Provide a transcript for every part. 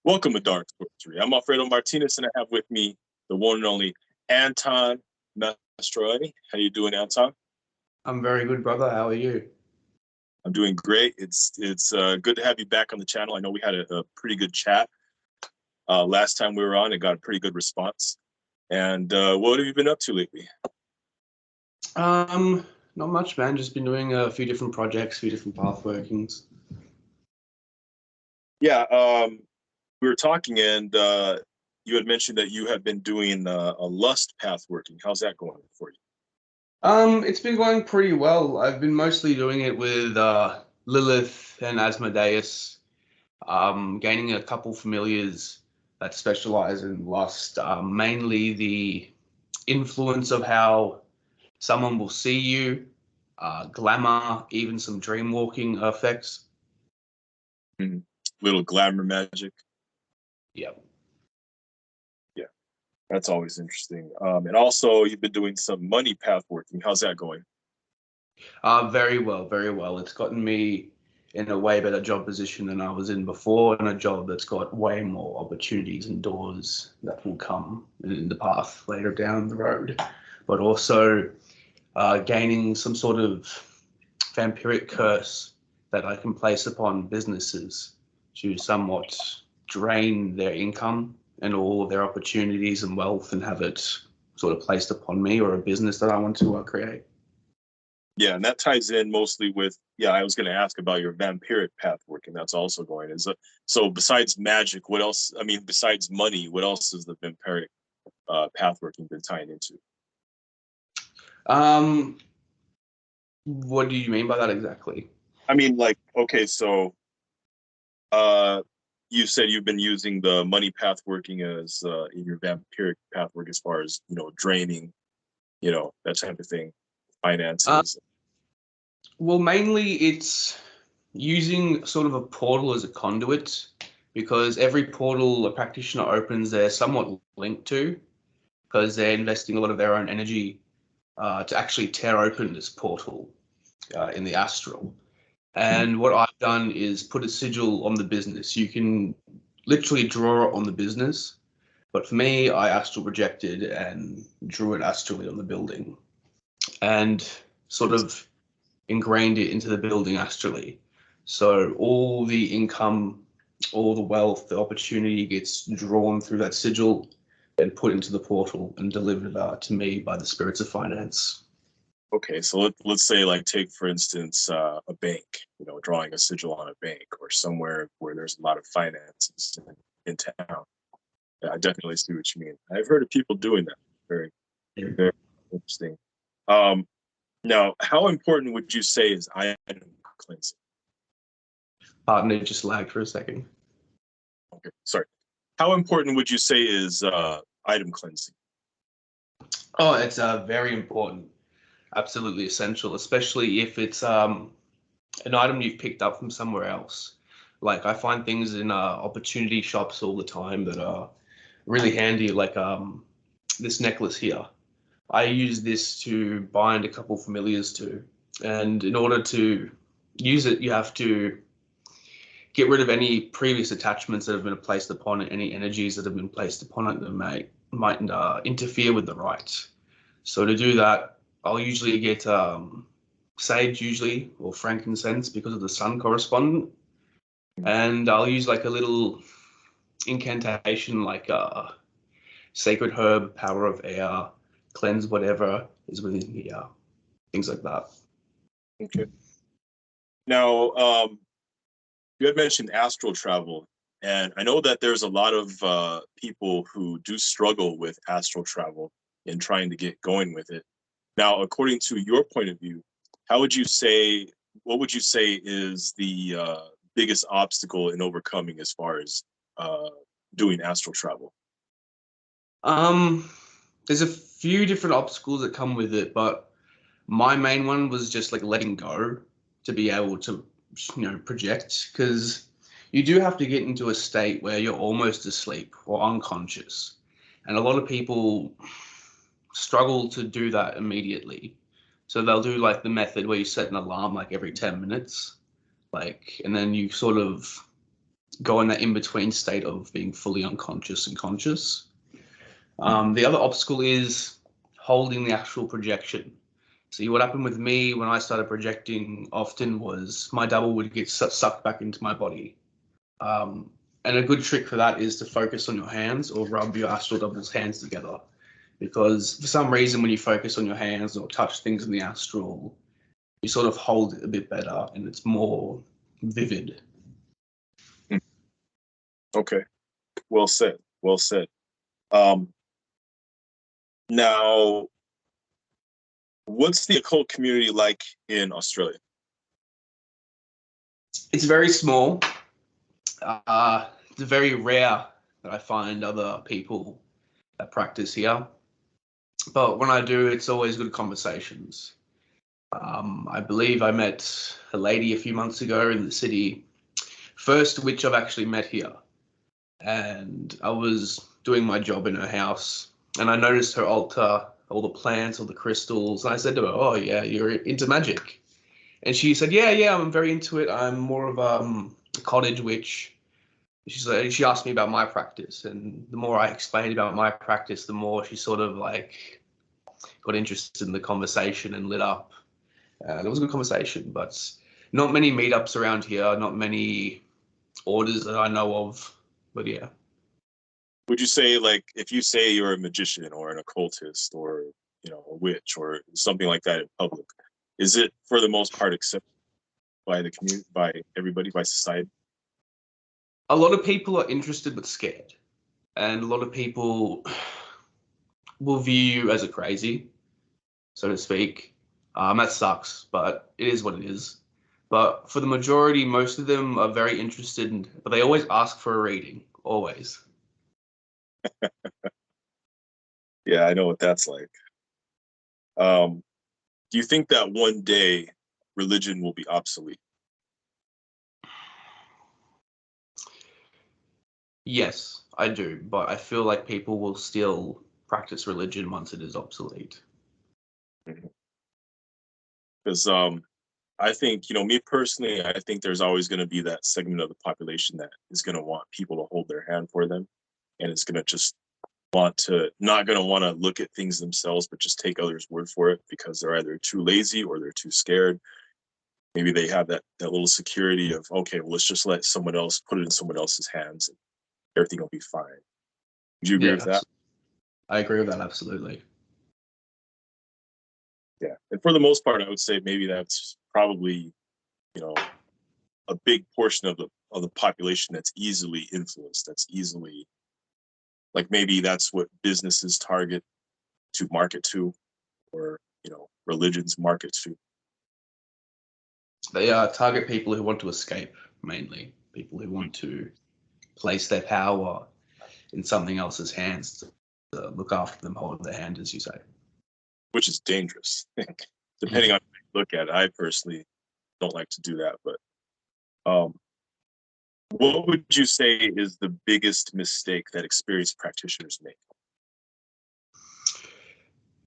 Welcome to Dark Sorcery. I'm Alfredo Martinez, and I have with me the one and only Anton Mastroianni. How you doing, Anton? I'm very good, brother. How are you? I'm doing great. It's good to have you back on the channel. I know we had a pretty good chat last time we were on and got a pretty good response. And what have you been up to lately? Not much, man. Just been doing a few different projects, a few different path workings. Yeah, we were talking, and you had mentioned that you have been doing a lust path working. How's that going for you? It's been going pretty well. I've been mostly doing it with Lilith and Asmodeus, gaining a couple familiars that specialize in lust, mainly the influence of how someone will see you, glamour, even some dream walking effects. Mm-hmm. Little glamour magic. Yep. Yeah, that's always interesting. And also, you've been doing some money path working. How's that going? Very well, very well. It's gotten me in a way better job position than I was in before, and a job that's got way more opportunities and doors that will come in the path later down the road. But also gaining some sort of vampiric curse that I can place upon businesses to somewhat drain their income and all of their opportunities and wealth, and have it sort of placed upon me or a business that I want to create. Yeah, and that ties in mostly with, I was going to ask about your vampiric path working. That's also going. So besides magic, what else? I mean, besides money, what else is the vampiric path working been tying into? What do you mean by that exactly? I mean, like, okay, so you said you've been using the money path working as in your vampiric path work as far as, draining, that type of thing, finances. Well, mainly it's using sort of a portal as a conduit, because every portal a practitioner opens, they're somewhat linked to, because they're investing a lot of their own energy to actually tear open this portal in the astral. And what I've done is put a sigil on the business. You can literally draw it on the business, but for me, I astral projected and drew it astrally on the building, and sort of ingrained it into the building astrally. So all the income, all the wealth, the opportunity gets drawn through that sigil and put into the portal and delivered to me by the spirits of finance. Okay, so let's say, like, take for instance a bank, drawing a sigil on a bank or somewhere where there's a lot of finances in town. Yeah, I definitely see what you mean. I've heard of people doing that. Very, very interesting. Now, how important would you say is item cleansing? Pardon, it just lagged for a second. Okay, sorry. How important would you say is item cleansing? Oh, it's very important. Absolutely essential, especially if it's an item you've picked up from somewhere else. Like, I find things in opportunity shops all the time that are really handy, like this necklace here. I use this to bind a couple familiars to, and in order to use it, you have to get rid of any previous attachments that have been placed upon it, any energies that have been placed upon it that might interfere with the rites. So to do that, I'll usually get sage, usually, or frankincense, because of the sun correspondent, and I'll use like a little incantation, like sacred herb, power of air, cleanse whatever is within here, things like that. Okay. Now, you had mentioned astral travel, and I know that there's a lot of people who do struggle with astral travel and trying to get going with it. Now, according to your point of view, what would you say is the biggest obstacle in overcoming as far as doing astral travel? There's a few different obstacles that come with it, but my main one was just like letting go to be able to, project, because you do have to get into a state where you're almost asleep or unconscious. And a lot of people struggle to do that immediately. So they'll do like the method where you set an alarm like every 10 minutes, and then you sort of go in that in-between state of being fully unconscious and conscious. The other obstacle is holding the actual projection. See, what happened with me when I started projecting often was my double would get sucked back into my body. And a good trick for that is to focus on your hands or rub your astral double's hands together. Because for some reason, when you focus on your hands or touch things in the astral, you sort of hold it a bit better and it's more vivid. Okay. Well said. Well said. Now, what's the occult community like in Australia? It's very small. It's very rare that I find other people that practice here. But when I do, it's always good conversations. I believe I met a lady a few months ago in the city, first witch I've actually met here. And I was doing my job in her house and I noticed her altar, all the plants, all the crystals. And I said to her, "Oh yeah, you're into magic." And she said, yeah, I'm very into it. I'm more of a cottage witch. She asked me about my practice, and the more I explained about my practice, the more she sort of like got interested in the conversation and lit up. And it was a good conversation, but not many meetups around here, not many orders that I know of. But yeah. Would you say, like, if you say you're a magician or an occultist or, you know, a witch or something like that in public, is it for the most part accepted by the community, by everybody, by society? A lot of people are interested but scared. And a lot of people will view you as a crazy, so to speak. That sucks, but it is what it is. But for the majority, most of them are very interested, but they always ask for a reading, always. Yeah, I know what that's like. Do you think that one day religion will be obsolete? Yes, I do, but I feel like people will still practice religion once it is obsolete. Because I think, you know, me personally, I think there's always going to be that segment of the population that is going to want people to hold their hand for them, and it's going to just not going to want to look at things themselves, but just take others' word for it because they're either too lazy or they're too scared. Maybe they have that little security of, okay, well, let's just let someone else put it in someone else's hands and everything will be fine. Would you agree Yeah, with that? I agree with that absolutely. Yeah. And for the most part, I would say maybe that's probably, you know, a big portion of the population that's easily influenced, that's easily, like, maybe that's what businesses target to market to, or, you know, religions market to. They target people who want to escape, mainly people who want to place their power in something else's hands to look after them, hold their hand, as you say. Which is dangerous. Depending on how you look at it, I personally don't like to do that. But what would you say is the biggest mistake that experienced practitioners make?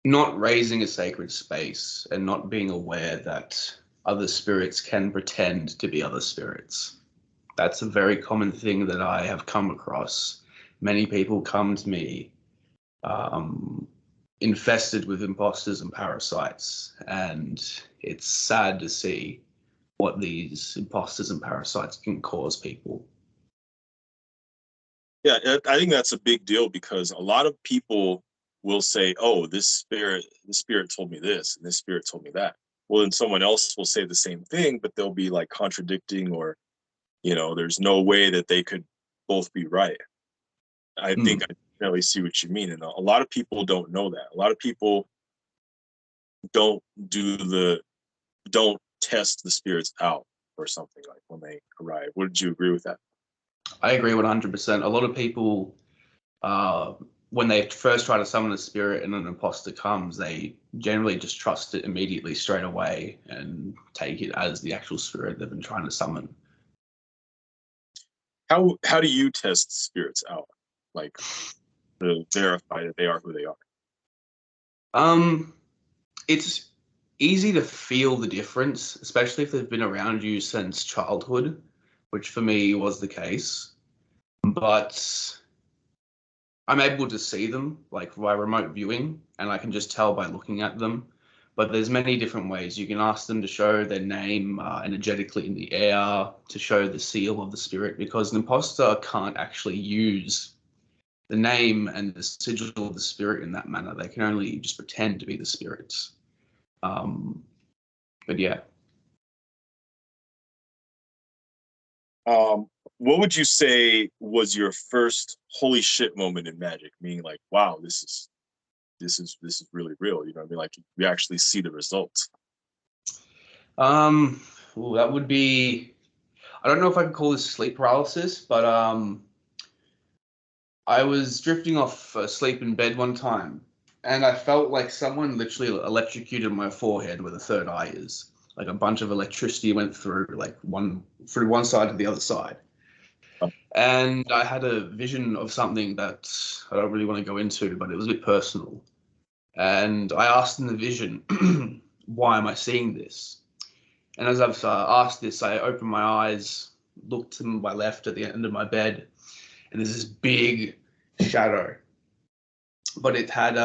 Not raising a sacred space and not being aware that other spirits can pretend to be other spirits. That's a very common thing that I have come across. Many people come to me infested with imposters and parasites, and it's sad to see what these imposters and parasites can cause people. Yeah, I think that's a big deal because a lot of people will say, "Oh, this spirit told me this, and this spirit told me that." Well, then someone else will say the same thing, but they'll be like contradicting, or, you know, there's no way that they could both be right. I think I definitely see what you mean, and a lot of people don't know that. A lot of people don't don't test the spirits out or something like when they arrive. Would you agree with that? I agree 100%. A lot of people, when they first try to summon a spirit and an imposter comes, they generally just trust it immediately straight away and take it as the actual spirit they've been trying to summon. How do you test spirits out, like, to verify that they are who they are? It's easy to feel the difference, especially if they've been around you since childhood. which for me was the case. But I'm able to see them like by remote viewing, and I can just tell by looking at them. But there's many different ways. You can ask them to show their name energetically in the air, to show the seal of the spirit, because an imposter can't actually use the name and the sigil of the spirit in that manner. They can only just pretend to be the spirits. But yeah. What would you say was your first holy shit moment in Magic? Meaning like, wow, this is really real. You know what I mean? Like you actually see the results. That would be, I don't know if I can call this sleep paralysis, but I was drifting off sleep in bed one time, and I felt like someone literally electrocuted my forehead where the third eye is. Like a bunch of electricity went through through one side to the other side. And I had a vision of something that I don't really want to go into, but it was a bit personal. And I asked in the vision, why am I seeing this? And as I've asked this, I opened my eyes, looked to my left at the end of my bed, and there's this big shadow. But it had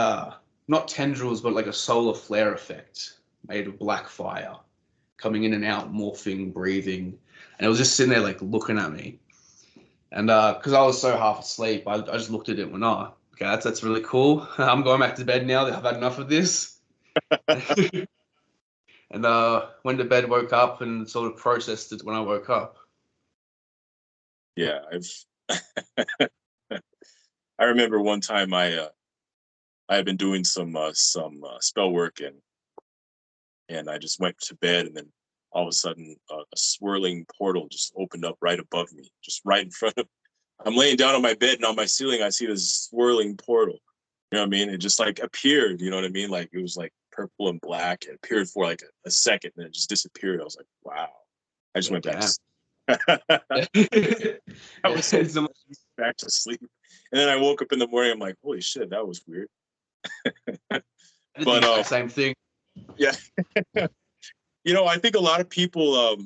not tendrils, but like a solar flare effect made of black fire coming in and out, morphing, breathing. And it was just sitting there like looking at me. And because I was so half asleep, I just looked at it and went, oh, okay, that's really cool. I'm going back to bed now. I've had enough of this. And went to bed, woke up, and sort of processed it when I woke up. Yeah, I remember one time I had been doing some spell work and I just went to bed, and then all of a sudden a swirling portal just opened up right above me, just right in front of. I'm laying down on my bed, and on my ceiling I see this swirling portal. You know what I mean? It just like appeared. You know what I mean? Like it was like purple and black. It appeared for like a second, and then it just disappeared. I was like, wow. I just went back. I was so back to sleep, and then I woke up in the morning. I'm like, holy shit, that was weird. But same thing. Yeah. You know, I think a lot of people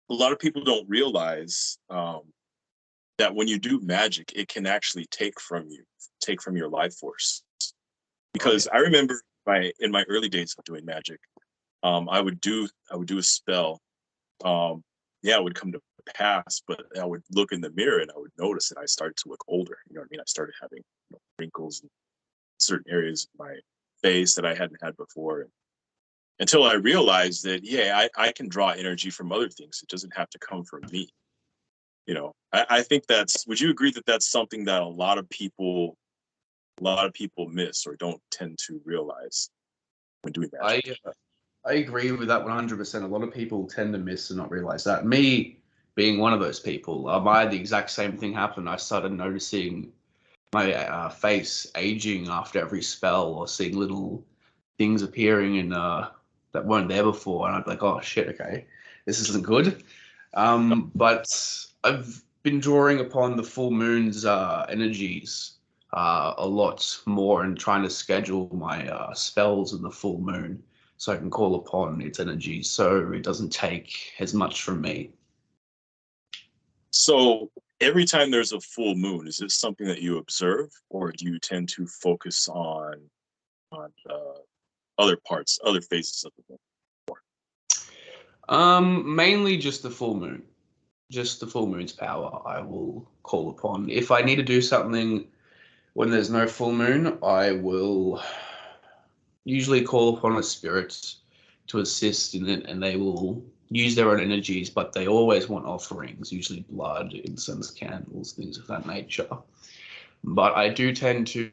don't realize that when you do magic, it can actually take from your life force. Because I remember in my early days of doing magic, I would do a spell. It would come to pass, but I would look in the mirror and I would notice that I started to look older. You know what I mean? I started having wrinkles in certain areas of my face that I hadn't had before. Until I realized that, I can draw energy from other things. It doesn't have to come from me. You know, I think would you agree that that's something that a lot of people miss or don't tend to realize when doing magic? I agree with that 100%. A lot of people tend to miss and not realize that. Me being one of those people, I had the exact same thing happen. I started noticing my face aging after every spell, or seeing little things appearing in that weren't there before, and I'd be like, oh shit, okay, this isn't good. But I've been drawing upon the full moon's energies a lot more, and trying to schedule my spells in the full moon so I can call upon its energies, so it doesn't take as much from me. So every time there's a full moon, is this something that you observe, or do you tend to focus on other phases of the moon? Mainly just the full moon. Just the full moon's power I will call upon. If I need to do something when there's no full moon, I will usually call upon a spirit to assist in it, and they will use their own energies, but they always want offerings, usually blood, incense, candles, things of that nature. But I do tend to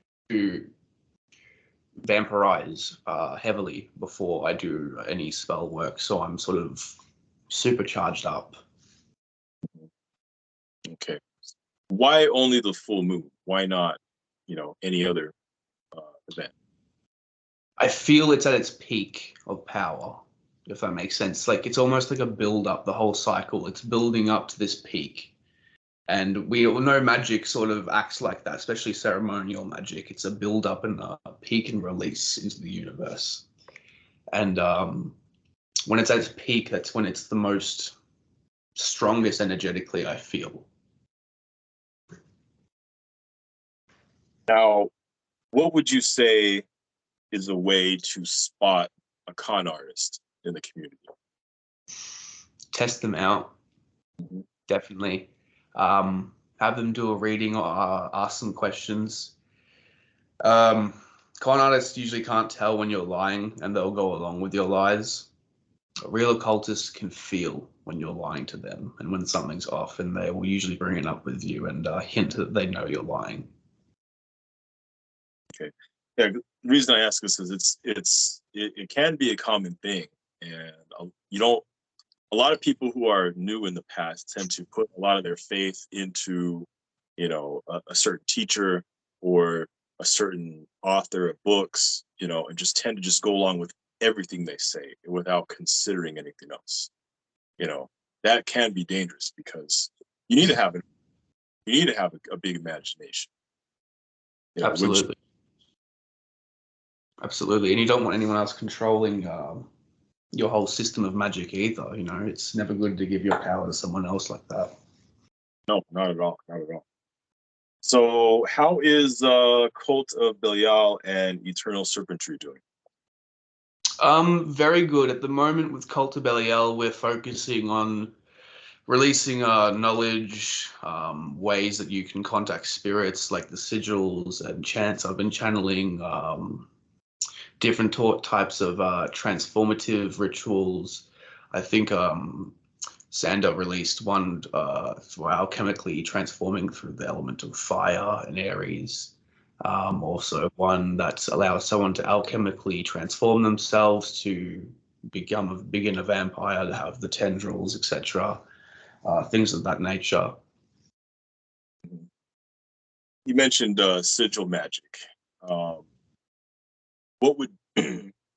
vampirize heavily before I do any spell work, so I'm sort of super charged up. Okay. Why only the full moon? Why not, any other event? I feel it's at its peak of power, if that makes sense. Like it's almost like a build up, the whole cycle. It's building up to this peak. And we all know magic sort of acts like that, especially ceremonial magic. It's a build up and a peak and release into the universe. And when it's at its peak, that's when it's the most strongest energetically, I feel. Now, what would you say is a way to spot a con artist in the community? Test them out, definitely. Have them do a reading or ask some questions. Con artists usually can't tell when you're lying, and they'll go along with your lies. Real occultists can feel when you're lying to them and when something's off, and they will usually bring it up with you and hint that they know you're lying. Okay. Yeah, the reason I ask this is it can be a common thing, and you don't. A lot of people who are new in the past tend to put a lot of their faith into, a certain teacher or a certain author of books, and just tend to just go along with everything they say without considering anything else. That can be dangerous because you need to have a big imagination. Absolutely. Absolutely. And you don't want anyone else controlling your whole system of magic either. It's never good to give your power to someone else like that. No, not at all. Not at all. So how is Cult of Belial and Eternal Serpentry doing? Very good. At the moment with Cult of Belial, we're focusing on releasing knowledge, ways that you can contact spirits like the sigils and chants. I've been channeling different types of transformative rituals. I think Sander released one for alchemically transforming through the element of fire and Aries. Also one that allows someone to alchemically transform themselves to begin a vampire, to have the tendrils, etc. Things of that nature. You mentioned sigil magic. What would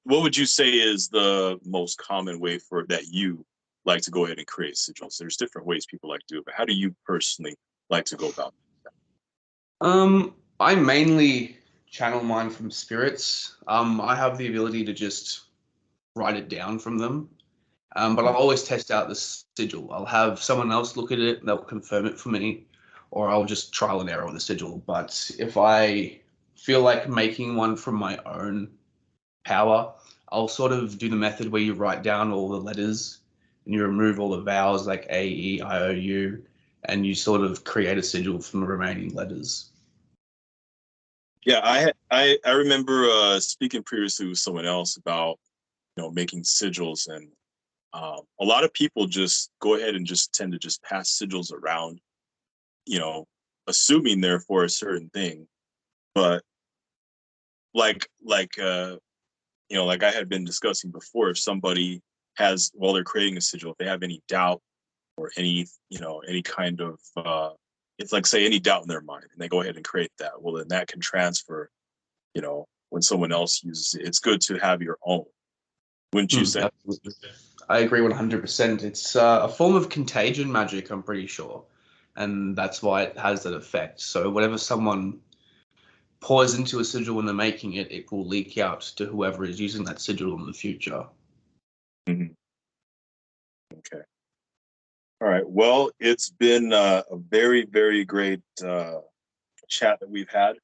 what would you say is the most common way for that you like to go ahead and create sigils? There's different ways people like to do it, but how do you personally like to go about that? I mainly channel mine from spirits. I have the ability to just write it down from them. But I'll always test out the sigil. I'll have someone else look at it, they'll confirm it for me, or I'll just trial and error with the sigil. But if I feel like making one from my own power, I'll sort of do the method where you write down all the letters and you remove all the vowels like A, E, I, O, U, and you sort of create a sigil from the remaining letters. Yeah, I remember speaking previously with someone else about making sigils, and a lot of people just go ahead and just tend to just pass sigils around, assuming they're for a certain thing, but like I had been discussing before, if somebody has, while they're creating a sigil, if they have any doubt or any kind of it's like, say, any doubt in their mind, and they go ahead and create that, well, then that can transfer, when someone else uses it. It's good to have your own, wouldn't you say? Absolutely. I agree 100%. It's a form of contagion magic, I'm pretty sure, and that's why it has that effect. So whatever someone pours into a sigil when they're making it, it will leak out to whoever is using that sigil in the future. Mm-hmm. Okay. All right. Well, it's been a very, very great chat that we've had.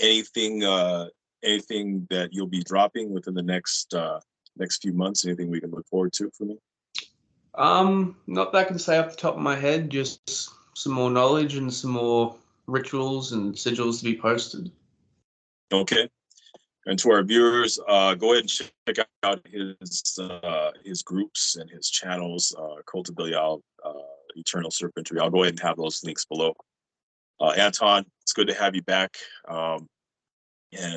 Anything that you'll be dropping within the next few months? Anything we can look forward to for me? Not that I can say off the top of my head. Just some more knowledge and some more rituals and sigils to be posted. Okay. And to our viewers, go ahead and check out his groups and his channels, Cult of Belial, Eternal Serpentry. I'll go ahead and have those links below. Anton, it's good to have you back, and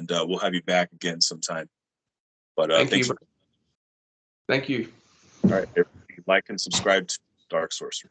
we'll have you back again sometime. But thanks. Thank you. All right, like and subscribe to Dark Sorcery.